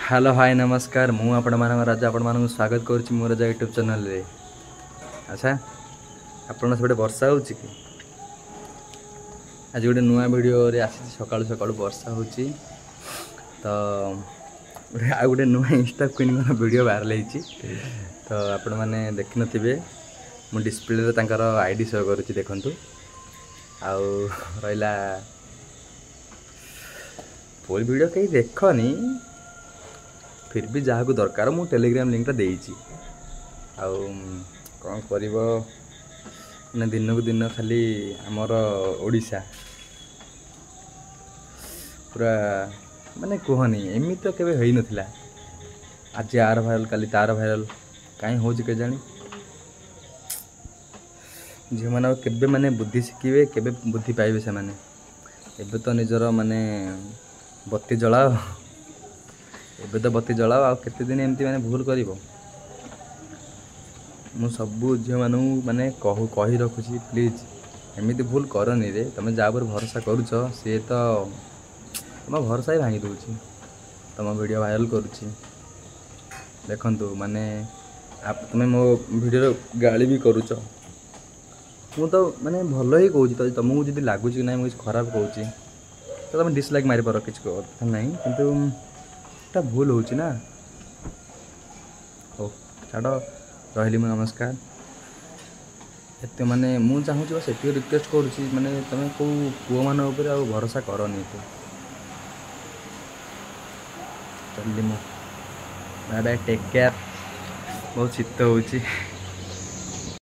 Hello hi नमस्कार मु आपण राजा आपण मान स्वागत करुच्ची मोर राजा यूट्यूब चैनल रे। अच्छा आपण सब वर्षा हो कि आज गोटे नुआ वीडियो रे आसी सका सका वर्षा हो तो आ गोटे नुआ इंस्टा क्वीन वीडियो वायरल होती तो आपण मैंने देखी नथिबे मु डिस्प्ले तांकर आईडी शो करुच्ची देखंतु आउ रहिला फुल वीडियो कहीं देखनी फिर भी जहाँ को दरकार मु टेलीग्राम लिंक देइची आउ कौन करिवो ना दिन को दिन खाली आमर ओडिशा पूरा माने कहनी एमि तो केबे होई नथिला आज यार भाइरल काली तार भाइरल काई हो के जानी झी माने केबे माने बुद्धि शिखिबे केबे बुद्धि पाइबे से माने एबे तो निजर माने बत्ती जलाओ एबे तो बत्ती जलाओ आ केते दिन एमती माने भूल करिवो मु सबू झील मानू माने कही रखुची प्लीज एमती भूल करनी रे तुम जा पर भरोसा करुच सी तो तुम भरोसा ही भांगी दूची तुम वीडियो वायरल करुची देखंतु माने आप तुम्हें मो वीडियो गाली भी करुच मु तो माने भल ही कहूँ तो तुमको जब लगुच कि ना मुझे खराब कहूँ तो तुम डिसलाइक मारी पार किसी कथा ना कि भूल होची ना हो छाड़ रही मु नमस्कार एते माने मु चाहूँ बस एति रिक्वेस्ट करुँची माने तुम कौ पुओ मान भरोसा करनी तो चलिए मु बाय बाय टेक केयर बहुत शीत होची।